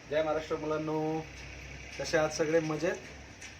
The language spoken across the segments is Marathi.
जय महाराष्ट्र मुलांनो, कसे आहात सगळे? मजेत?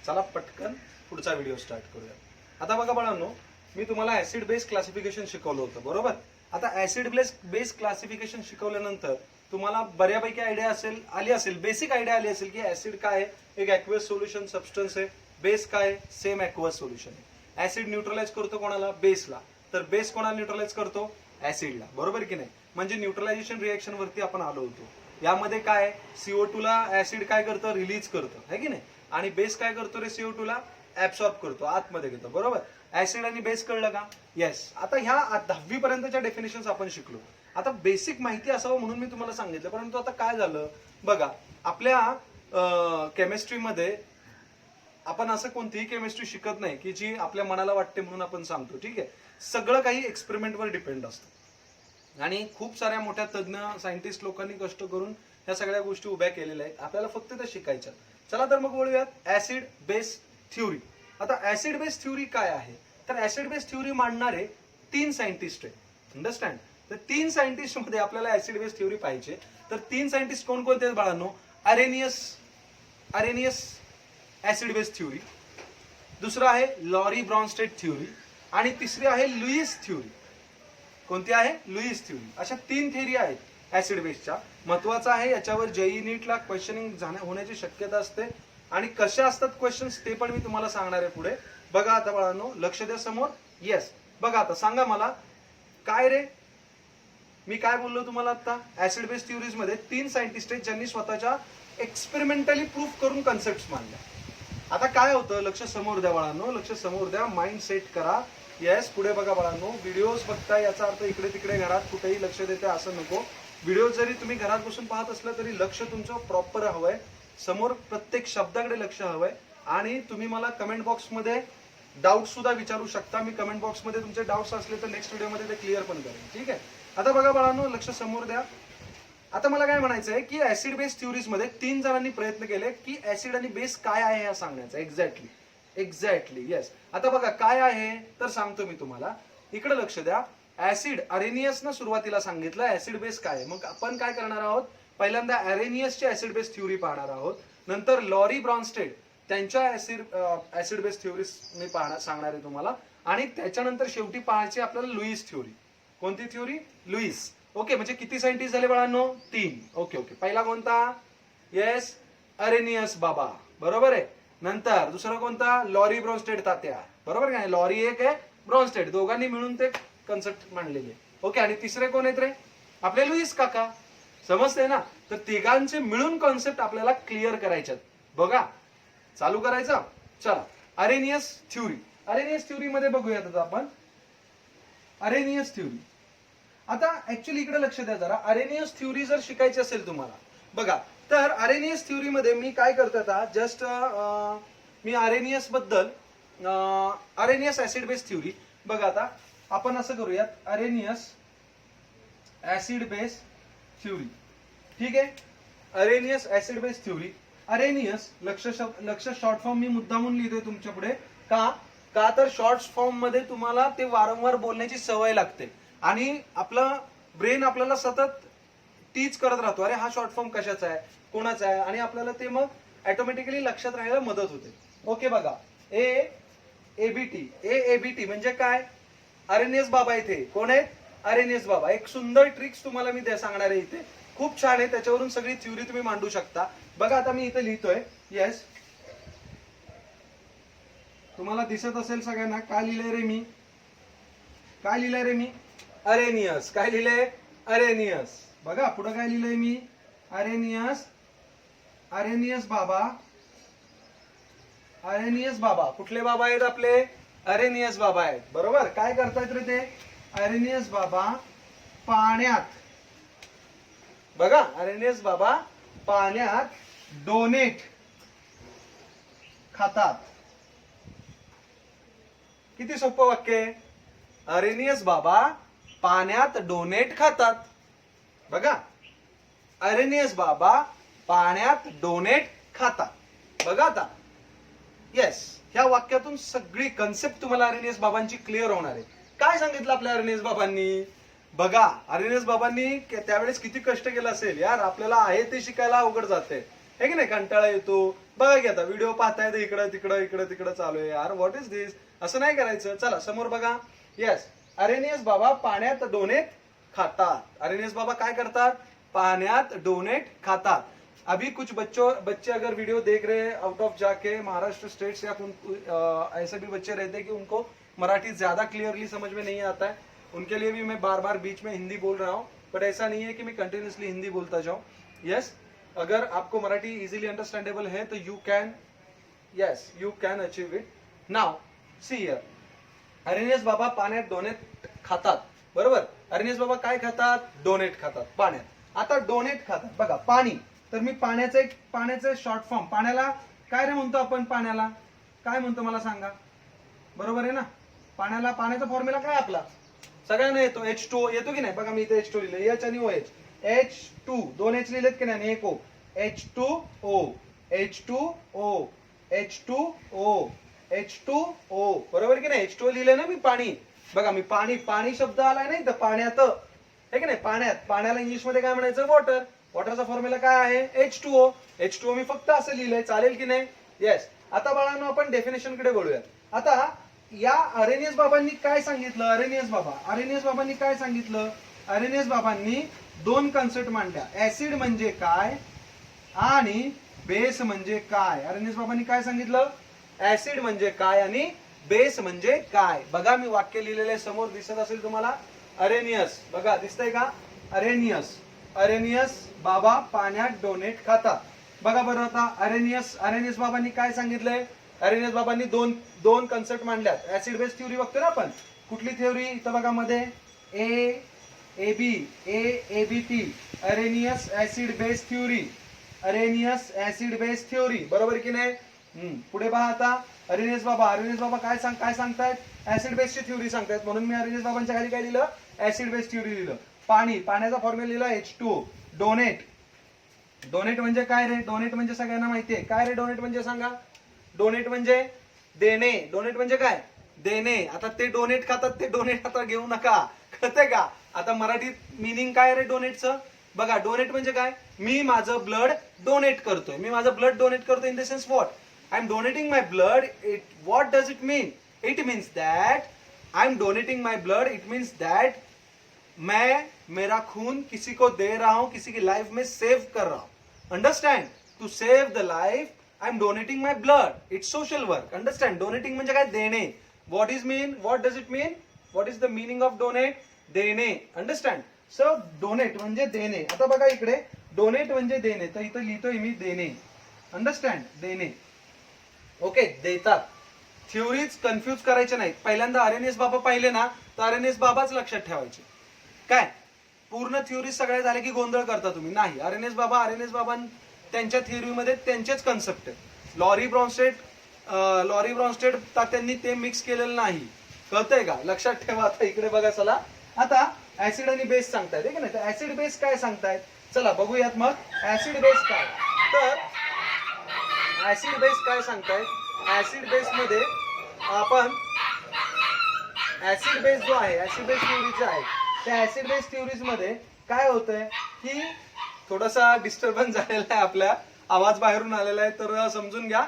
चला पटकन पुढचा व्हिडिओ स्टार्ट करूया. आता बघा बाळांनो, मी तुम्हाला ऍसिड बेस क्लासिफिकेशन शिकवलं होतं, बरोबर? आता ऍसिड बेस क्लासिफिकेशन शिकवल्यानंतर तुम्हाला बऱ्यापैकी आयडिया आली असेल, बेसिक आयडिया आली असेल की ऍसिड काय आहे, एक ऍक्वियस सोल्युशन सबस्टन्स आहे. बेस काय आहे? सेम ऍक्वियस सोल्युशन आहे. ऍसिड न्यूट्रलाइज करतो कोणाला? बेसला. तर बेस कोणाला न्यूट्रलाइज करतो? ऍसिडला, बरोबर की नाही? म्हणजे न्यूट्रलायझेशन रिएक्शन वरती आपण आलो होतो. यामध्ये काय CO2 ला ऍसिड काय करतं? रिलीज करतं, है की नाही? आणि बेस काय करतो रे? CO2 ला ऍब्सॉर्ब करतो, आतमध्ये घेतो, बरोबर? ऍसिड आणि बेस कळलं का? येस. आता ह्या 10वी पर्यंतच्या डेफिनेशन आपण शिकलो. आता बेसिक माहिती असावं म्हणून मी तुम्हाला सांगितलं. परंतु आता काय झालं बघा, आपल्या केमिस्ट्रीमध्ये आपण असं कोणतीही केमिस्ट्री शिकत नाही की जी आपल्या मनाला वाटते म्हणून आपण सांगतो, ठीक आहे? सगळं काही एक्सपेरिमेंटवर डिपेंड असतं आणि खूप साऱ्या मोठ्या तज्ञ सायंटिस्ट लोकांनी कष्ट करून ह्या सगळ्या गोष्टी उभ्या केलेल्या आहेत. आपल्याला फक्त त्या शिकायच्या. चला तर मग बोलूयात ऍसिड बेस थ्योरी. आता ऍसिड बेस थ्योरी काय आहे? तर ऍसिड बेस थ्योरी मांडणारे 3 सायंटिस्ट आहेत. अंडरस्टँड? तर 3 सायंटिस्ट मध्ये आपल्याला ऍसिड बेस थ्योरी पाहिजे. तर 3 सायंटिस्ट कोणकोणते आहेत बाळांनो? अरेनियस ऍसिड बेस थ्योरी, दुसरा आहे लॉरी ब्रॉन्स्टेड थ्योरी आणि तिसरी आहे लुईस थ्योरी. कोणती आहे? Lewis theory. अशा 3 थेअरी आहेत ऍसिड बेसच्या. महत्वाचं आहे, याच्यावर जेईई नीटला क्वेश्चनिंग होण्याची शक्यता असते आणि कशा असतात क्वेश्चन्स ते पण मी तुम्हाला सांगणार आहे पुढे. बघा आता बाळांनो, लक्ष द्या समोर. येस, बघा आता सांगा मला काय रे, मी काय बोललो तुम्हाला आता? ऍसिड बेस थ्योरीज मध्ये 3 सायंटिस्ट आहेत ज्यांनी स्वतःच्या एक्सपेरिमेंटली प्रूफ करून कन्सेप्ट मांडल्या. आता काय होतं? लक्ष समोर द्या बाळांनो, लक्ष समोर द्या, माइंड सेट करा. येस, पुढे बघा बाळांनो. व्हिडिओज बघताय याचा अर्थ इकडे तिकडे घरात कुठेही लक्ष देते असं नको. व्हिडिओ जरी तुम्ही घरात बसून पाहत असला तरी लक्ष तुमचं प्रॉपर हवंय, समोर प्रत्येक शब्दाकडे लक्ष हवंय. आणि तुम्ही मला कमेंट बॉक्समध्ये डाऊट सुद्धा विचारू शकता. मी कमेंट बॉक्समध्ये तुमचे डाऊट्स असले तर नेक्स्ट व्हिडिओमध्ये ते क्लिअर पण करेन, ठीक आहे? आता बघा बाळांनो, लक्ष समोर द्या. आता मला काय म्हणायचं आहे की ऍसिड बेस थ्योरीज मध्ये 3 जणांनी प्रयत्न केले की ऍसिड आणि बेस काय आहे हे सांगण्याचा. Exactly yes. आता बघा काय आहे तर सांगतो मी तुम्हाला. इकडे लक्ष द्या. ऍसिड अरेनियसनं सुरुवातीला सांगितलं ऍसिड बेस काय आहे. मग आपण काय करणार आहोत? पहिल्यांदा अरेनियसची ऍसिड बेस थ्योरी पाहणार आहोत. नंतर लॉरी ब्रॉन्स्टेड त्यांच्या ऍसिड बेस थ्योरीज मी सांगणार आहे तुम्हाला. आणि त्याच्यानंतर शेवटी पाहायची आपल्याला लुईस थ्योरी. कोणती थ्योरी? लुईस. ओके, म्हणजे किती सायंटिस्ट झाले बाळांनो? 3. ओके. पहिला कोणता? येस, अरेनियस बाबा, बरोबर आहे. नंतर दुसरा कोणता? लॉरी ब्रॉन्स्टेड तात्या, बरोबर का? लॉरी एक आहे, ब्रॉन्स्टेड, दोघांनी मिळून ते कन्सेप्ट मांडलेले. ओके, आणि तिसरे कोण आहेत रे? आपले लुईस काका. समजते ना? तर तिघांचे मिळून कॉन्सेप्ट आपल्याला क्लिअर करायच्यात. बघा, चालू करायचं. चला, अरेनियस थ्योरी मध्ये बघूयात आता आपण. Arrhenius theory. आता ऍक्च्युअली इकडे लक्ष द्या जरा. अरेनियस थ्योरी जर शिकायची असेल तुम्हाला, बघा, तर अरेनियस थ्योरी मध्ये मी काय करतो आता, जस्ट मी अरेनियस बद्दल, अरेनियस ऍसिड बेस थ्योरी. बघा आता आपण असं करूयात, अरेनियस ऍसिड बेस थ्योरी, ठीक आहे? Arrhenius acid base theory. Arrhenius लक्ष शॉर्ट फॉर्म मी मुद्दामून लिहितोय तुमच्या पुढे. का तर शॉर्ट फॉर्म मध्ये तुम्हाला ते वारंवार बोलण्याची सवय लागते आणि आपला ब्रेन आपल्याला सतत टीच करत राहतो, अरे हा शॉर्ट फॉर्म कशाचा आहे, कोणाचा आहे, आणि आपल्याला ते मग ऑटोमॅटिकली लक्षात राहायला मदत होते. ओके, बघा, एबीटी म्हणजे काय? अरेनियस बाबा. इथे कोण आहेत? अरेनियस बाबा. एक सुंदर ट्रिक्स तुम्हाला मी सांगणार आहे इथे, खूप छान आहे. त्याच्यावरून सगळी थ्योरी तुम्ही मांडू शकता. बघा आता मी इथे लिहितोय. येस, तुम्हाला दिसत असेल सगळ्यांना. काय लिहिलंय रे मी? अरेनियस. काय लिहिलंय? अरेनियस. बघा पुढे काय लिहिलंय मी? अरेनियस बाबा. कुठले बाबा आहेत आपले? अरेनियस बाबा आहेत, बरोबर. काय करतायत रे ते? अरेनियस बाबा पाण्यात, बघा, अरेनियस बाबा पाण्यात डोनेट खातात. किती सोपं वाक्य आहे. अरेनियस बाबा पाण्यात डोनेट खातात. बघा, अरेनियस बाबा पाण्यात डोनेट खातात. बघा आता. येस, ह्या वाक्यातून सगळी कन्सेप्ट तुम्हाला अरेनियस बाबांची क्लिअर होणार आहे. काय सांगितलं आपल्या अरेनियस बाबांनी? बघा अरेनियस बाबांनी त्यावेळेस किती कष्ट केलं असेल यार, आपल्याला आहे ते शिकायला अवघड जाते हे की नाही, कंटाळा येतो. बघा की आता व्हिडिओ पाहताय तर इकडं तिकडं चालू आहे यार, व्हॉट इज दिस, असं नाही करायचं. चला समोर बघा. येस, अरेनियस बाबा पाण्यात डोनेट खातात. अरेनियस बाबा काय करतात, पाण्यात डोनेट खातात. अभी कुछ बच्चे अगर वीडियो देख रहे हैं आउट ऑफ जाके महाराष्ट्र स्टेट से, ऐसे भी बच्चे रहते हैं कि उनको मराठी ज्यादा क्लियरली समझ में नहीं आता है, उनके लिए भी मैं बार बार बीच में हिंदी बोल रहा हूँ. बट ऐसा नहीं है कि मैं कंटिन्यूसली हिंदी बोलता जाऊँ. यस, अगर आपको मराठी इजीली अंडरस्टैंडेबल है तो you can achieve it. Now see here, Arrhenius बाबा पाण्यात डोनेट खातात. बरोबर, अरेनियस बाबा काय खातात, डोनेट खातात पाण्यात. आता डोनेट खातात बघा, पाणी, तर मी पाण्याचं शॉर्ट फॉर्म, पाण्याला काय रे म्हणतो आपण, पाण्याला काय म्हणतो मला सांगा. बरोबर आहे ना, पाण्याचा फॉर्म्युला काय आपला सगळ्यांना येतो, H2O येतो की नाही. बघा मी इथे H2 लिहिलं, H आणि OH, H2 दोन H लिहिलेत की नाही, एक O, H2O, बरोबर की नाही. H2O लिहिलं ना मी, पाणी. बघा मी पाणी शब्द आलाय नाही तर पाण्यात, हे की नाही, पाण्याला इंग्लिश मध्ये काय म्हणायचं, वॉटर. वॉटरचा फॉर्म्युला काय आहे, H2O मी फक्त असं लिहिलंय, चालेल की नाही. येस, आता बाळांनो आपण डेफिनेशन कडे बोलूया. आता या अरेनियस बाबांनी काय सांगितलं, अरेनियस बाबांनी दोन कन्सेप्ट मांडल्या, ऍसिड म्हणजे काय आणि बेस म्हणजे काय. अरेनियस बाबांनी काय सांगितलं, ऍसिड म्हणजे काय आणि बेस म्हणजे काय. बघा मी वाक्य लिहिलेले समोर दिसत असेल तुम्हाला, अरेनियस, बघा दिसतंय का, अरेनियस बाबा पाण्यात डोनेट खातात. बघा बरं, आता अरेनियस बाबांनी काय सांगितलंय, अरेनियस बाबांनी दोन कन्सेप्ट मांडल्यात. ऍसिड बेस थ्योरी बघतो ना आपण, कुठली थ्योरी, इथं बघा मध्ये AABT, Arrhenius acid base theory, बरोबर की नाही. पुढे पहा आता, अरेनियस बाबा काय सांगतायत, ऍसिड बेसची थ्योरी सांगतायत, म्हणून मी अरेनियस बाबांच्या खाली काय लिहिलं, ऍसिड बेस थ्योरी लिहिलं. पाण्याचा फॉर्म्युला लिहिला H2O. डोनेट म्हणजे काय रे, डोनेट म्हणजे सगळ्यांना माहितीये काय रे, डोनेट म्हणजे सांगा, डोनेट म्हणजे देणे. डोनेट म्हणजे काय, देणे. आता ते डोनेट खातात, ते डोनेट आता घेऊ नका, कळतंय का. आता मराठीत मिनिंग काय रे डोनेटचं, बघा डोनेट म्हणजे काय, मी माझं ब्लड डोनेट करतोय, in the sense what, I am donating my blood. What does it mean, it means that I am donating my blood, it means that मैं मेरा खून किसी को दे रहा हूं, किसी की लाइफ में सेव कर रहा हूं. Understand, to save the life I am donating my blood, it's social work. Understand, donating म्हणजे काय, देणे. What does it mean, what is the meaning of donate, देणे. अंडरस्टँड, सो डोनेट म्हणजे देणे. आता बघा इकडे डोनेट म्हणजे देणे, तर इथं लिहितोय मी देणे. अंडरस्टँड, देणे. ओके, देतात. थ्योरीज कन्फ्यूज करायचे नाहीत. पहिल्यांदा अरेनियस बाबा पाहिले ना, तर अरेनियस बाबाच लक्षात ठेवायचे. काय पूर्ण थ्योरी सगळ्या झाल्या की गोंधळ करता तुम्ही, नाही. अरेनियस बाबा त्यांच्या थ्योरीमध्ये त्यांचेच कन्सेप्ट आहे. लॉरी ब्रॉन्स्टेड त्यांनी ते मिक्स केलेलं नाही, कळतंय का, लक्षात ठेवा. आता इकडे बघा, चला आता ऍसिड आणि बेस सांगतायत, ठीक आहे ना. तर ऍसिड बेस काय सांगतायत, चला बघूयात मग. ऍसिड बेस काय, तर ऍसिड बेस काय सांगतायत, ऍसिड बेस मध्ये आपण ऍसिड बेस जो आहे, ऍसिड बेस थ्योरी आहे, त्या ऍसिड बेस थ्योरीज मध्ये काय होतंय की थोडासा डिस्टर्बन्स झालेला आहे, आपल्या आवाज बाहेरून आलेला आहे, तर समजून घ्या.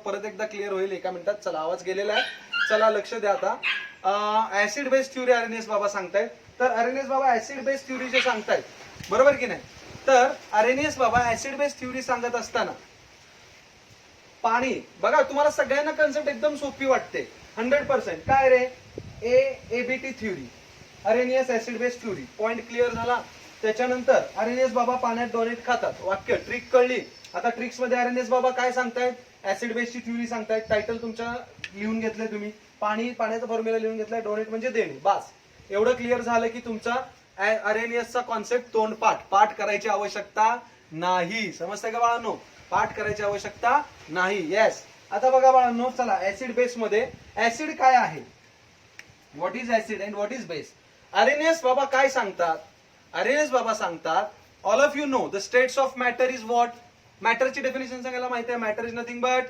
परत एकदा क्लिअर होईल एका मिनिटात. चला, आवाज गेलेला आहे, चला लक्ष द्या. आता ऍसिड बेस थ्योरी अरेनियस बाबा सांगतायत. तर अरेनियस बाबा ऍसिड बेस थ्योरी जे सांगतायत, बरोबर की नाही. तर अरेनियस बाबा ऍसिड बेस थ्योरी सांगत असताना पाणी, बघा तुम्हाला सगळ्यांना कन्सेप्ट एकदम सोपी वाटते, 100%. काय रे, AABT theory, Arrhenius acid base theory, point clear झाला. त्याच्यानंतर अरेनियस बाबा पाण्यात डोनेट खातात, वाक्य ट्रिक कळली. आता ट्रिक्स मध्ये अरेनियस बाबा काय सांगतायत, ऍसिड बेसची थ्योरी सांगतायत. टायटल तुमच्या लिहून घेतलंय तुम्ही, पाण्याचा फॉर्म्युला लिहून घेतलाय, डोनेट म्हणजे देणे. बस एवढं क्लिअर झालं की तुमचा अरेनियसचा कॉन्सेप्ट पाठ करायची आवश्यकता नाही. समजतंय का बाळांनो, पाठ करायची आवश्यकता नाही. येस, आता बघा बाळांनो, चला ऍसिड बेस मध्ये ऍसिड काय आहे, what is acid and what is base. Arrhenius बाबा काय सांगतात, अरेनियस बाबा सांगतात, all of you know the states of matter is what. मॅटरची डेफिनेशन सांगायला माहिती आहे, matter is nothing but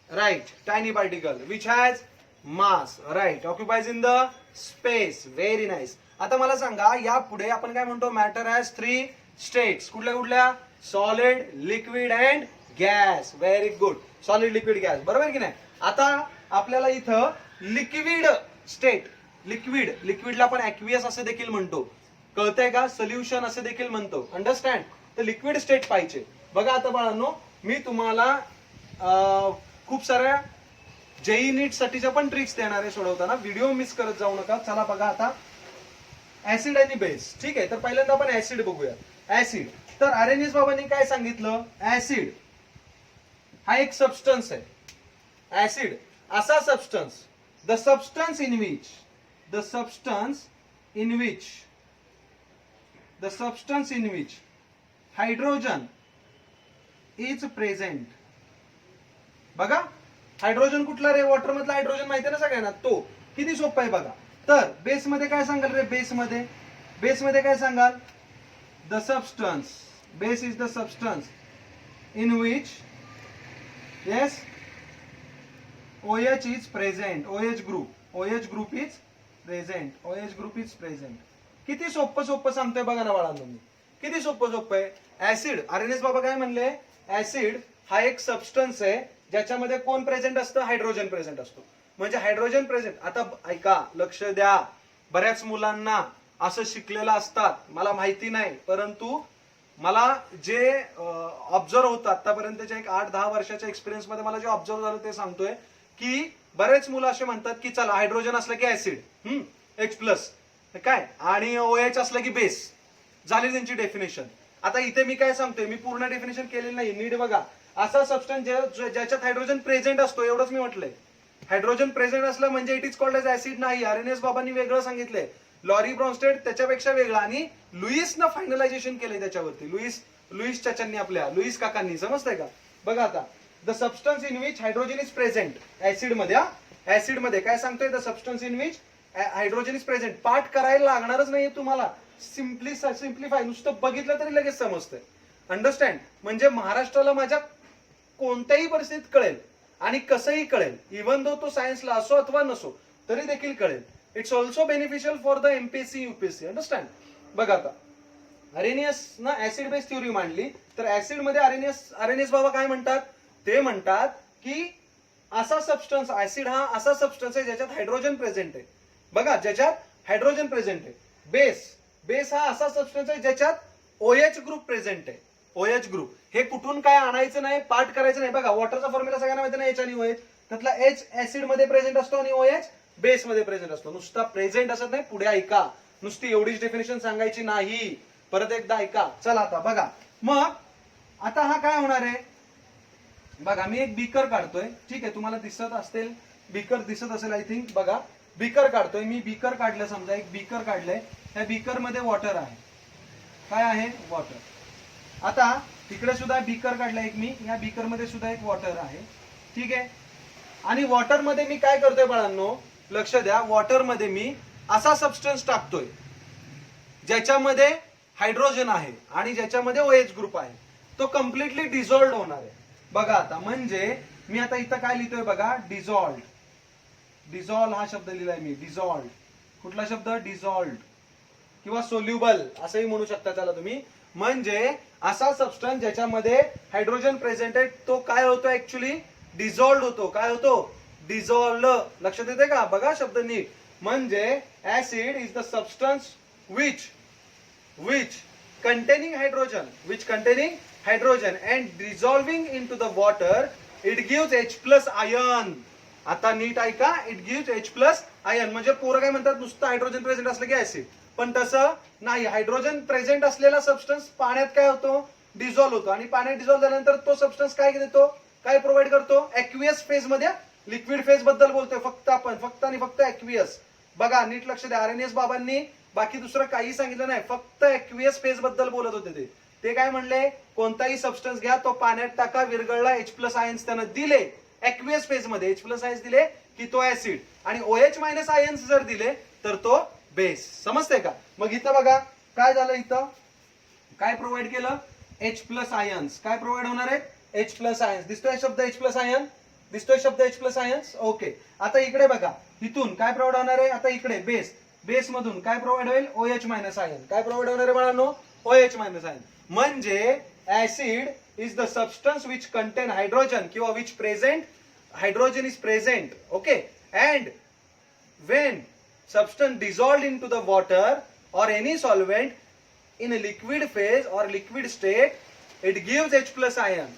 right tiny particle which has mass, right. Occupies in the space. Very nice. आता मला सांगा, या पुढे आपण काय म्हणतो, मॅटर हॅज 3 स्टेट्स. कुठल्या कुठल्या? Solid, liquid and gas. Very good. Solid, liquid, gas. बरोबर की नाही? आता आपल्याला इथं लिक्विड स्टेट, लिक्विडला आपण ऍक्वियस असं देखील म्हणतो, कळतंय का? सोल्युशन असं देखील म्हणतो. अंडरस्टँड? तर लिक्विड स्टेट पाहिजे. बघा आता बाळांनो, मी तुम्हाला खूप साऱ्या जेई नीट साठीच्या पण ट्रिक्स देणार आहे सोडवताना. व्हिडिओ मिस करत जाऊ नका. चला बघा आता ऍसिड आणि बेस. ठीक आहे, तर पहिल्यांदा आपण ऍसिड बघूया. ऍसिड, तर आर्यनियस बाबांनी काय सांगितलं? ऍसिड हा एक सबस्टन्स आहे. ऍसिड असा substance, the substance in which hydrogen is present. बघा, हायड्रोजन कुठला रे? वॉटर मधला हायड्रोजन माहिती आहे ना सगळ्यांना, तो. किती सोपं आहे बघा. तर बेस मध्ये काय सांगाल रे? बेस मध्ये काय सांगाल? The substance, base is the substance in which yes OH is present. OH group is present. किती सोपं सांगतोय बघा ना बाळांनो मी. किती सोपं आहे. ऍसिड, आर्यनियस बाबा काय म्हणले? ऍसिड हा एक सबस्टन्स आहे ज्याच्यामध्ये कोण प्रेझेंट असतं? हायड्रोजन प्रेझेंट असतो. म्हणजे हायड्रोजन प्रेझेंट. आता ऐका, लक्ष द्या. बऱ्याच मुलांना असं शिकलेलं असतात, मला माहिती नाही, परंतु मला जे ऑब्झर्व होतं आतापर्यंतच्या एक 8-10 वर्षाच्या एक्सपिरियन्स मध्ये मला जे ऑब्झर्व झालं ते सांगतोय, की बरेच मुलं असे म्हणतात की चला हायड्रोजन असलं की ऍसिड, H+ काय, आणि OH असलं की बेस. झाली त्यांची डेफिनेशन. आता इथे मी काय सांगतोय, मी पूर्ण डेफिनेशन केलेली नाही, नीट बघा. असा सबस्टन्स ज्याच्यात हायड्रोजन प्रेझेंट असतो, एवढंच मी म्हटलंय. हायड्रोजन प्रेझेंट असलं म्हणजे it is called as acid नाही. आर्यनियस बाबांनी वेगळं सांगितलंय. लॉरी ब्रॉन्स्टेड त्याच्यापेक्षा वेगळा, आणि लुईसनं फायनलायझेशन केलंय त्याच्यावरती. लुईस चाचांनी, आपल्या लुईस काकांनी. समजतंय का? बघा आता, the substance in which hydrogen is present. Acid मध्ये काय सांगतोय? The substance in which hydrogen is present. पाठ करायला लागणारच नाहीये तुम्हाला. सिम्प्लिफाय नुसतं बघितलं तरी लगेच समजतंय. अंडरस्टँड? म्हणजे महाराष्ट्राला माझ्या कोणत्याही परिस्थितीत कळेल आणि कसंही कळेल, इव्हन दो तो सायन्सला असो अथवा नसो तरी देखील कळेल. It's also beneficial for the MPSC UPSC. Understand? बघा आता, आर्यनियस ना ऍसिड बेस थ्योरी मांडली, तर ऍसिड मध्ये आर्यनियस बाबा काय म्हणतात? ते म्हणतात की असा सबस्टन्स, ऍसिड हा असा सबस्टन्स आहे ज्याच्यात हायड्रोजन प्रेझेंट आहे. बघा, ज्याच्यात हायड्रोजन प्रेझेंट आहे. बेस हा असा सबस्टन्स आहे ज्याच्यात OH ग्रुप प्रेझेंट आहे. OH ग्रुप हे कुठून काय आणायचं नाही, पाठ करायचं नाही. बघा, वॉटरचा फॉर्म्युला सगळ्यांना माहिती नाही, H आणि OH. त्यातला H ऍसिड मध्ये प्रेझेंट असतो आणि OH बेस मध्ये प्रेझेंट असतो. नुसता प्रेझेंट असत नाही. पुढे ऐका, नुसती एवढीच डेफिनेशन सांगायची नाही. परत एकदा ऐका. चला आता बघा, मग आता हा काय होणार आहे? बघा, मी एक बीकर काढतोय. ठीक आहे, तुम्हाला दिसत असेल, बीकर दिसत असेल आय थिंक. बघा, बीकर काढतोय मी. बीकर काढलं, समजा एक बीकर काढलंय. त्या बीकर मध्ये वॉटर आहे. काय आहे? वॉटर. आता तिकडे सुद्धा बीकर काढलं एक मी. या बीकर मध्ये सुद्धा एक वॉटर आहे. ठीक आहे, आणि वॉटर मध्ये मी काय करतोय बाळांनो, लक्ष द्या. वॉटर मध्ये मी असा सबस्टन्स टाकतोय ज्याच्यामध्ये हायड्रोजन आहे आणि ज्याच्यामध्ये OH ग्रुप आहे. तो कम्प्लिटली डिझॉल्व्ड होणार आहे. बघा आता, म्हणजे मी आता इथं काय लिहितोय बघा, डिझॉल्व हा शब्द लिहिलाय मी. डिझॉल्व, कुठला शब्द? डिझॉल्व्ड किंवा सोल्युबल असंही म्हणू शकता त्याला तुम्ही. म्हणजे असा सबस्टन्स ज्याच्यामध्ये हायड्रोजन प्रेझेंट आहे, तो काय होतो? ऍक्च्युली डिझॉल्व्ड होतो. काय होतो? डिझॉल्व्ड. लक्षात येते का? बघा शब्द नीट. म्हणजे acid is the substance which containing hydrogen and dissolving into the water, it gives H+ ion. आता नीट ऐका, इट गिव्स H+ ion. म्हणजे पोरं काय म्हणतात, नुसतं हायड्रोजन प्रेझेंट असलं की ऍसिड, पण तसं नाही. हायड्रोजन प्रेझेंट असलेला सबस्टन्स पाण्यात काय होतो? डिझॉल्व्ह होतो. आणि पाण्यात डिझॉल्व्ह झाल्यानंतर तो सबस्टन्स काय देतो? काय प्रोव्हाइड करतो? ऍक्वियस फेज मध्ये. लिक्विड फेज बद्दल बोलतोय फक्त आपण, फक्त आणि फक्त ऍक्वियस. बघा, नीट लक्ष द्या. आर्यनियस बाबांनी बाकी दुसरं काही सांगितलं नाही, फक्त ऍक्वियस फेज बद्दल बोलत होते. ते काय म्हणले? कोणताही सबस्टन्स घ्या, तो पाण्यात टाका, विरघळला, H+ आयन्स त्यानं दिले ऍक्वियस फेज मध्ये. H+ आयन्स दिले की तो ऍसिड, आणि OH- आयन्स जर दिले तर तो बेस. समजते का? मग इथं बघा काय झालं, इथं काय प्रोव्हाइड केलं? H+ ions. काय प्रोव्हाइड होणार आहे? H+ ions. दिसतोय शब्द H+ आयन? दिसतोय शब्द H प्लस आयन्स. ओके, आता इकडे बघा, इथून काय प्रोव्हाइड होणार आहे, आता इकडे बेस, बेस मधून काय प्रोव्हाइड होईल, OH मायनस आयन. काय प्रोव्हाइड होणार आहे बाळांनो, OH मायनस आयन. म्हणजे acid is the substance which contain hydrogen किंवा which present hydrogen is present, okay, and when substance dissolved into the water or any solvent in a liquid phase or liquid state it gives H plus ion.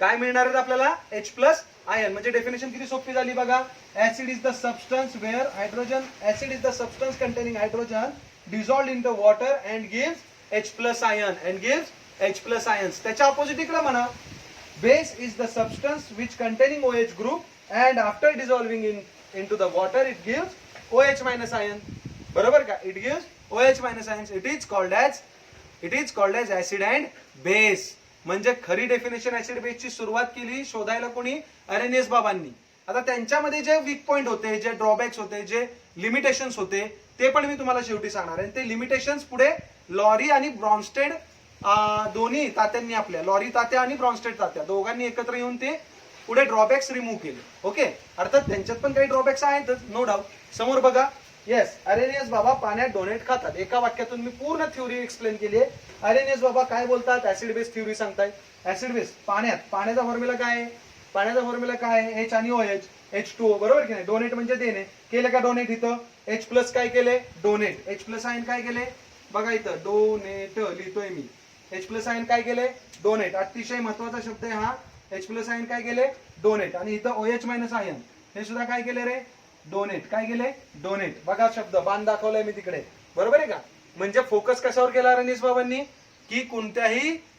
काय मिळणार आहे आपल्याला, H plus ion. म्हणजे डेफिनेशन किती सोपी झाली बघा. acid is the substance where hydrogen, acid is the substance containing hydrogen dissolved into water and gives H plus ion, and gives H plus ions. त्याच्या ऑपोजिट इकडे म्हणा, base is the substance which containing OH group and after dissolving into the water it gives OH minus ion. बरोबर का, it gives OH minus ions. It is called as acid and base. म्हणजे खरी डेफिनेशन ऍसिड बेस ची सुरुवात केली शोधायला कोणी, अरेनियस बाबांनी. आता त्यांच्यामध्ये जे वीक पॉइंट होते, जे ड्रॉबॅक्स होते, जे लिमिटेशन्स होते, ते पण मी तुम्हाला शेवटी सांगणार आहे. ते लिमिटेशन्स पुढे लॉरी आणि ब्रॉन्स्टेड दोन्ही तात्यांनी, आपल्या लॉरी तात्या आणि ब्रॉन्स्टेड तात्या दोघांनी एकत्र येऊन ते पुढे ड्रॉबॅक्स रिमूव्ह केले. ओके, अर्थात त्यांच्यात पण काही ड्रॉबॅक्स आहेतच, नो डाऊट. समोर बघा, येस, अरेनियस बाबा पाण्यात डोनेट खातात. एका वाक्यातून मी पूर्ण थ्योरी एक्सप्लेन केली आहे. अरेनियस बाबा काय बोलतात, ऍसिड बेस थ्योरी सांगताय. ऍसिड बेस पाण्यात, पाण्याचा फॉर्म्युला काय आहे, पाण्याचा फॉर्म्युला काय आहे, H आणि OH, H2O, बरोबर की नाही. डोनेट म्हणजे देणे, केले का डोनेट, इथं H प्लस काय केले, डोनेट. H प्लस आयन काय केले बघा, इथं डोनेट लिहितोय मी. H प्लस आयन काय केले, डोनेट. अतिशय महत्वाचा शब्द आहे हा. H प्लस आयन काय केले, डोनेट. आणि इथं OH मायनस आयन हे सुद्धा काय केले रे, डोनेट. काय केले, डोनेट. बघा शब्द बाण दाखवलाय मी तिकडे, बरोबर आहे का. म्हणजे फोकस कशावर केला अरेनियस बाबांनी, की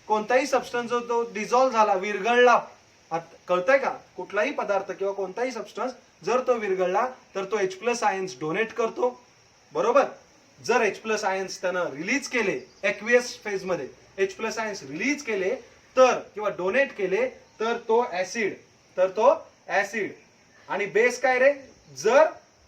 कोणताही सबस्टन्स जो तो डिझॉल्व्ह झाला, विरघळला, कळतंय का, कुठलाही पदार्थ किंवा कोणताही सबस्टन्स जर तो विरघळला तर तो H प्लस आयन्स डोनेट करतो, बरोबर. जर H प्लस आयन्स त्यानं रिलीज केले एक्वियस फेज मध्ये, H प्लस आयन्स रिलीज केले तर किंवा डोनेट केले तर तो ऍसिड. आणि बेस काय रे, जर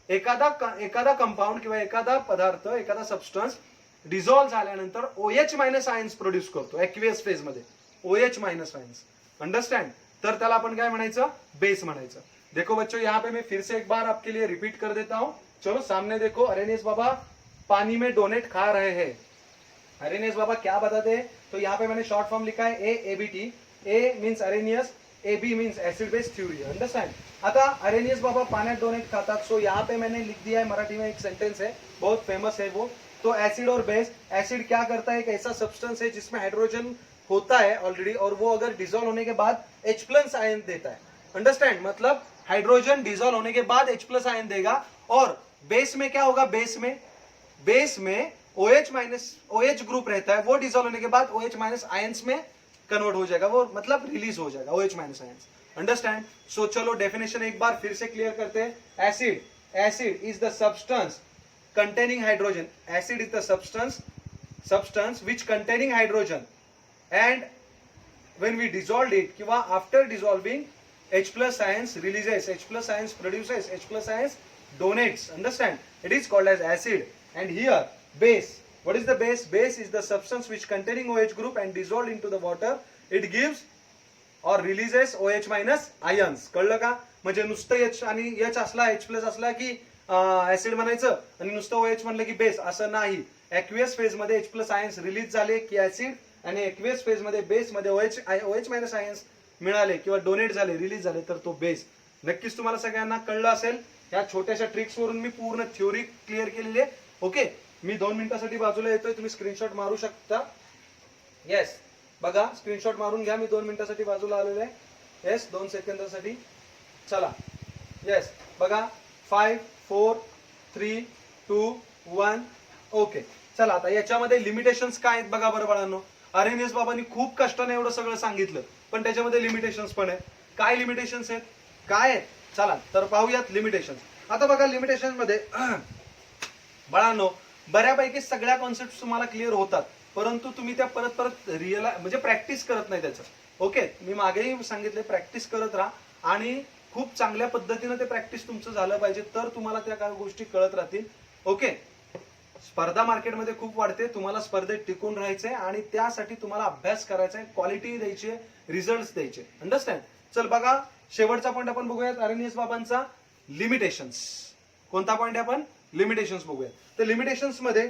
एखादा कंपाऊंड किंवा एखादा पदार्थ, एखादा सबस्टन्स डिझॉल्व्ह झाल्यानंतर OH मायनस आयन्स प्रोड्यूस करतो एक्वियस फेज मध्ये, OH मायनस आयन्स. अंडरस्टँड, तर त्याला आपण काय म्हणायचं, बेस म्हणायचं. देखो बच्चों, यहाँ पे मैं फिर से एक बार आपके लिए रिपीट कर देता हूं. चलो सामने देखो, अरेनियस बाबा पानी में डोनेट खा रहे हैं. अरेनियस बाबा क्या बताते हैं, तो यहाँ पे मैंने शॉर्ट फॉर्म लिखा है AABT. A means Arrhenius, AB means acid base theory. Understand. आता अरेनियस बाबा पानी डोनेट खाता, सो यहाँ पे मैंने लिख दिया है मराठी में एक सेंटेंस है, बहुत फेमस है वो. तो एसिड और बेस, एसिड क्या करता है, एक ऐसा सब्सटेंस है जिसमें हाइड्रोजन होता है ऑलरेडी, और वो अगर डिजोल्व होने के बाद H प्लस आयन देता है. अंडरस्टैंड, मतलब हाइड्रोजन डिजोल्व होने के बाद H प्लस आयन देगा. और बेस में क्या होगा, बेस में OH माइनस, OH ग्रुप रहता है, वो डिजोल्व होने के बाद OH माइनस आयन्स में कन्वर्ट हो जाएगा, वो मतलब रिलीज हो जाएगा OH minus ions. Understand. So चलो डेफिनेशन एक बार फिर से क्लियर करते हैं. Acid is the substance containing hydrogen. Acid is the substance which containing hydrogen, and when we dissolve it किंवा after dissolving H plus ions releases, H plus ions produces, H plus ions donates. Understand, it is called as acid. And here base, what is the base, base is the substance which containing OH group and dissolved into the water it gives or releases OH minus ions. कळलं का, म्हणजे नुसतं H आणि H असला, H plus असला की ऍसिड म्हणायचं आणि नुसतं OH म्हणलं की बेस, असं नाही. एक्वियस फेज मध्ये H प्लस आयन्स रिलीज झाले की ऍसिड, आणि एक्वियस फेज मध्ये बेस मध्ये OH मायनस आयन्स मिळाले किंवा डोनेट झाले, रिलीज झाले, तर तो बेस. नक्कीच तुम्हाला सगळ्यांना कळलं असेल. या छोट्याशा ट्रिक्स वरून मी पूर्ण थ्योरी क्लिअर केलेली आहे. ओके, मी 2 मिनिटांसाठी बाजूला येतोय, तुम्ही स्क्रीनशॉट मारू शकता. येस, बघा स्क्रीनशॉट मारून घ्या, मी 2 मिनिटांसाठी बाजूला आलेलो आहे. येस, 2 सेकंदासाठी. चला, येस बघा, 5 4 3 2 1. ओके, चला आता याच्यामध्ये लिमिटेशन्स काय आहेत बघा बरं बाळांनो. अरेनियस बाबांनी खूप कष्टाने एवढं सगळं सांगितलं, पण त्याच्यामध्ये लिमिटेशन्स पण आहेत. काय लिमिटेशन्स आहेत, काय आहेत, चला तर पाहूयात लिमिटेशन्स. आता बघा लिमिटेशन्स मध्ये बाळांनो बऱ्यापैकी सगळ्या कॉन्सेप्ट तुम्हाला क्लिअर होतात, परंतु तुम्ही त्या परत म्हणजे प्रॅक्टिस करत नाही त्याचं. ओके, मी मागेही सांगितले प्रॅक्टिस करत राहा, आणि खूप चांगल्या पद्धतीने ते प्रॅक्टिस तुमचं झालं पाहिजे, तर तुम्हाला त्या काही गोष्टी कळत राहतील. ओके, स्पर्धा मार्केटमध्ये खूप वाढते, तुम्हाला स्पर्धेत टिकून राहायचंय आणि त्यासाठी तुम्हाला अभ्यास करायचा आहे, क्वालिटी द्यायची आहे, रिझल्ट द्यायचे. अंडरस्टँड. चल बघा, शेवटचा पॉईंट आपण बघूयात आरएनएस बाबांचा, लिमिटेशन्स. कोणता पॉईंट आपण? लिमिटेशन्स बघूया. तर लिमिटेशन्स मध्ये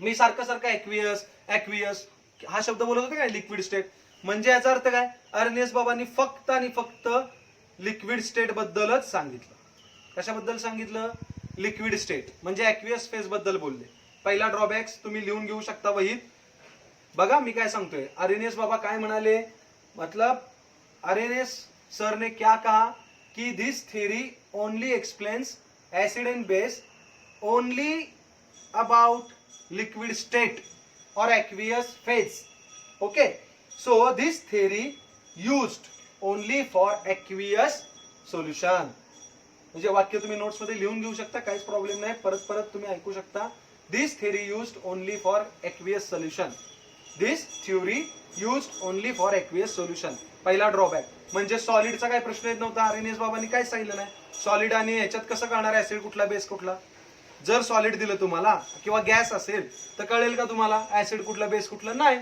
मी सारखं ऍक्वियस हा शब्द बोलत होते काय, लिक्विड स्टेट. म्हणजे याचा अर्थ काय, आरएनएस बाबांनी फक्त आणि फक्त लिक्विड स्टेट बद्दलच सांगितलं. कशाबद्दल सांगितलं? लिक्विड स्टेट, म्हणजे ऍक्वियस फेज बद्दल बोलले. पहिला ड्रॉबॅक्स तुम्ही लिहून घेऊ शकता वहीत. बघा मी काय सांगतोय, आरएनएस बाबा काय म्हणाले, मतलब आरएनएस सर ने क्या कहा कि this theory only explains acid and base only about liquid state और aqueous phase. Okay, so this theory used only for aqueous solution. म्हणजे वाक्य तुम्ही नोट्स मध्ये लिहून घेऊ शकता, काहीच प्रॉब्लेम नाही. परत परत तुम्ही ऐकू शकता. This theory used only for aqueous solution. This theory used only for aqueous solution. पहिला ड्रॉबॅक म्हणजे सॉलिडचा काही प्रश्न येत नव्हता. आरएनएस बाबांनी काय सांगितलं नाही, सॉलिड आणि ह्याच्यात कसं कळणार ऍसिड कुठला बेस कुठला. जर सॉलिड दिलं तुम्हाला किंवा गॅस असेल तर कळेल का तुम्हाला ऍसिड कुठला बेस कुठला? नाही.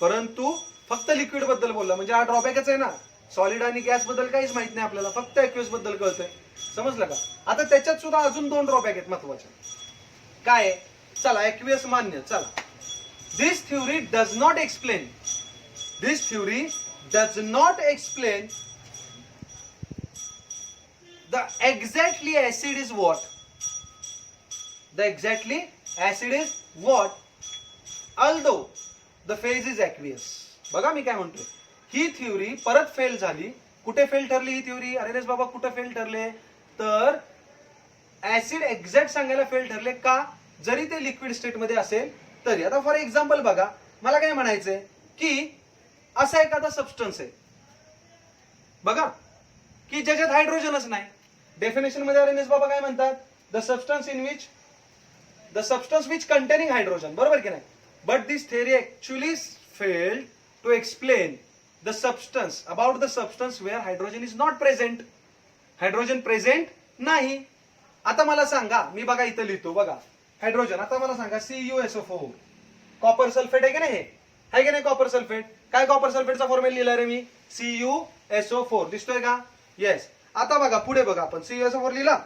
परंतु फक्त लिक्विड बद्दल बोलला म्हणजे हा ड्रॉबॅकच आहे ना. सॉलिड आणि गॅस बद्दल काहीच माहित नाही आपल्याला, फक्त एक्वियस बद्दल कळतंय. समजलं का? आता त्याच्यात सुद्धा अजून 2 ड्रॉबॅक आहेत महत्वाचे. काय? चला एक्वियस मान्य. चला, this theory does not explain the exactly acid is what? The exactly acid is what? Although the phase is aqueous. बघा मी काय म्हणतोय, ही थ्योरी परत फेल झाली. कुठे फेल ठरली ही थ्योरी? आरएनएस बाबा कुठे फेल ठरले? तर ऍसिड एक्झॅक्ट सांगायला फेल ठरले. का? जरी ते लिक्विड स्टेट मध्ये असेल तरी. आता फॉर एक्झाम्पल बघा, मला काय म्हणायचंय की असा एखादा सबस्टन्स आहे बघा की ज्याच्यात हायड्रोजनच नाही. डेफिनेशन मध्ये आरएनएस बाबा काय म्हणतात? The substance which containing hydrogen. बरोबर की नाही? But this theory actually failed to explain the substance about the substance where hydrogen is not present. Hydrogen present नाही. आता मला सांगा, मी बघा इथं लिहितो बघा हायड्रोजन. आता मला सांगा CuSO4 कॉपर सल्फेट आहे की नाही? आहे की नाही कॉपर सल्फेट? काय कॉपर सल्फेटचा फॉर्म्युला लिहिला रे मी? CuSO4. दिसतोय का? येस. आता बघा पुढे बघा, आपण CuSO4 लिहिला,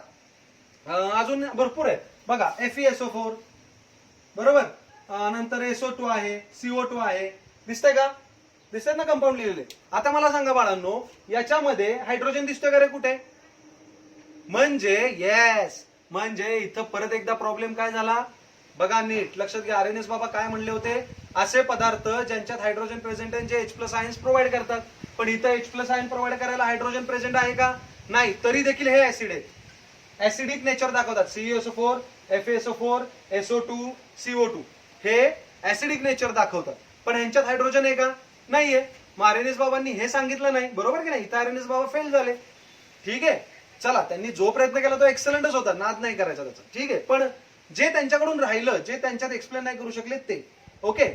अजून भरपूर आहे बघा. FeSO4 बरोबर, नंतर SO2 आहे, CO2 आहे. दिसतंय का? दिसतंय ना कंपाऊंड लिहिलेले. आता मला सांगा बाळांनो, याच्यामध्ये हायड्रोजन दिसतोय का रे कुठे? म्हणजे येस, म्हणजे इथं परत एकदा प्रॉब्लेम काय झाला बघा नीट लक्षात घ्या. आरएनएस बाबा काय म्हणले होते? असे पदार्थ ज्यांच्यात हायड्रोजन प्रेझेंट आहे जे H+ आयन्स प्रोव्हाइड करतात. पण इथं H+ आयन प्रोव्हाइड करायला हायड्रोजन प्रेझेंट आहे का? नाही. तरी देखील हे ऍसिड आहेत, ऍसिडिक नेचर दाखवतात. CuSO4, FeSO4, SO2, CO2 हे ऍसिडिक नेचर दाखवतात. पण ह्यांच्यात हायड्रोजन आहे का? नाहीये. मग आरएनएस बाबांनी हे सांगितलं नाही. बरोबर की नाही? इथं आरएनएस बाबा फेल झाले. ठीक आहे, चला त्यांनी जो प्रयत्न केला तो एक्सलंटच होता, नाद नाही करायचा त्याचा. ठीक आहे, पण जे त्यांच्याकडून राहिलं, जे त्यांच्यात एक्सप्लेन नाही करू शकले ते. ओके,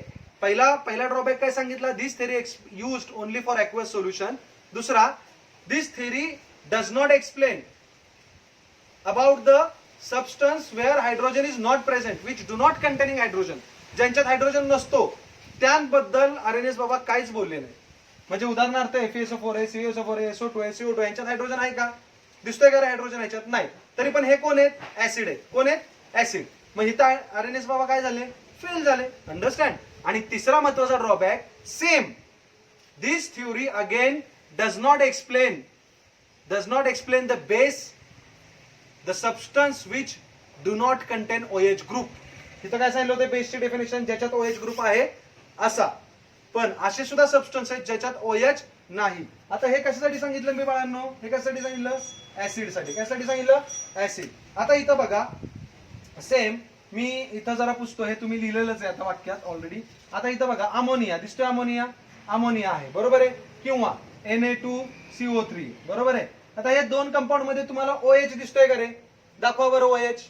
पहिला ड्रॉबॅक काय सांगितला? This theory used only for aqueous solution. दुसरा, this theory does not explain about the substance where hydrogen is not present which do not containing hydrogen. ज्यांच्यात हायड्रोजन नसतो त्यांबद्दल आरएनएस बाबा काहीच बोलले नाही. म्हणजे उदाहरणार्थ FeSO4 आहे, CuSO4 आहे, SO2 आहे, CO2 यांच्यात हायड्रोजन आहे का? दिसतोय का हायड्रोजन याच्यात? नाही. तरी पण हे कोण आहेत? ऍसिड आहेत. कोण आहेत? ऍसिड. मग इथं आरएनएस बाबा काय झाले? फेल झाले. अंडरस्टँड? आणि तिसरा महत्वाचा drawback, same this theory again does not explain the base, the substance which do not contain OH group. इथं काय सांगितलं होतं? बेसची डेफिनेशन ज्याच्यात OH ग्रुप आहे असा. पण असे सुद्धा सबस्टन्स आहेत ज्याच्यात OH नाही. आता हे कशासाठी सांगितलं मी बाळांनो? हे कशासाठी सांगितलं? ऍसिड साठी. कशासाठी सांगितलं? ऍसिड. आता इथं बघा सेम, मी इथं जरा पुसतो, हे तुम्ही लिहिलेलंच आहे आता वाक्यात ऑलरेडी. आता इथं बघा अमोनिया दिसतोय, अमोनिया आहे बरोबर आहे, किंवा Na2CO3 बरोबर आहे. आता या दोन कंपाऊंड मध्ये तुम्हाला OH दिसतोय का रे? दाखवा बरं OH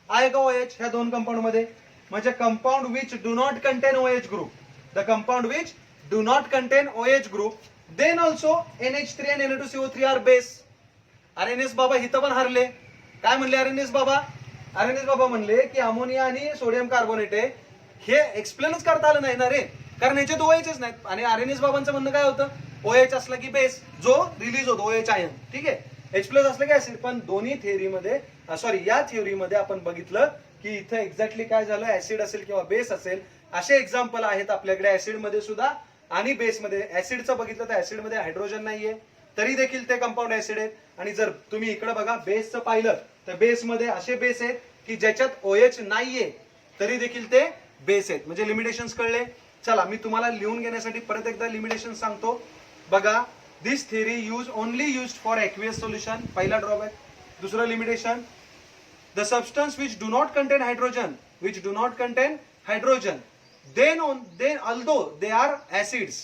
आहे का? OH ह्या दोन कंपाऊंड मध्ये. म्हणजे compound which do not contain OH group, the compound which do not contain OH group, then also NH3 and Na2CO3 are base. Arrhenius बाबा इथं पण हरले. काय म्हणले आरएनएस बाबा? आरएनएस बाबा म्हणले की अमोनिया आणि सोडियम कार्बोनेट आहे, हे एक्सप्लेनच करता आलं नाही ना रे, कारण याच्यात OHच नाहीत. आणि आरएनएस बाबांचं म्हणणं काय होतं? OH असला की बेस जो रिलीज होतो OH आयन, ठीक आहे. H प्लस असलं की ऍसिड. पण दोन्ही थेअरीमध्ये या थेअरीमध्ये आपण बघितलं की इथं एक्झॅक्टली काय झालं, ऍसिड असेल किंवा बेस असेल. असे एक्झाम्पल आहेत आपल्याकडे ऍसिड मध्ये सुद्धा आणि बेस मध्ये. ऍसिडचं बघितलं तर ऍसिड मध्ये हायड्रोजन नाहीये तरी देखील ते कंपाऊंड ऍसिड आहेत. आणि जर तुम्ही इकडे बघा बेसचं पाहिलं तर बेसमध्ये असे बेस आहेत की ज्याच्यात OH नाहीये तरी देखील ते बेस आहेत. म्हणजे लिमिटेशन्स कळले. चला मी तुम्हाला लिहून घेण्यासाठी परत एकदा लिमिटेशन सांगतो. बघा, this theory only used for aqueous solution, पहिला ड्रॉबॅक. दुसरं limitation, the substance which do not contain hydrogen then although they are acids,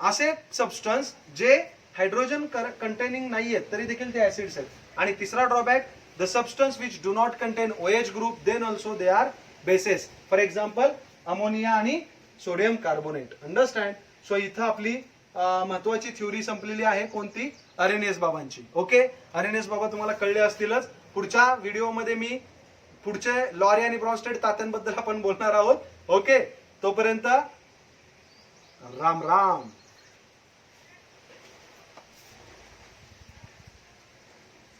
असे सबस्टन्स जे हायड्रोजन कंटेनिंग नाहीयेत तरी देखील ते ऍसिड्स आहेत. आणि तिसरा drawback, the substance which do not contain OH group then also they are bases. For example ammonia आणि सोडियम कार्बोनेट. अंडरस्टँड. सो इथं आपली महत्वाची थ्योरी संपलेली आहे. कोणती? अरेनियस बाबांची. ओके, अरेनियस बाबा तुम्हाला कळले असतीलच. पुढच्या व्हिडिओमध्ये मी पुढचे लॉरी आणि ब्रॉन्स्टेड तात्यांबद्दल आपण बोलणार आहोत. ओके, तोपर्यंत राम राम.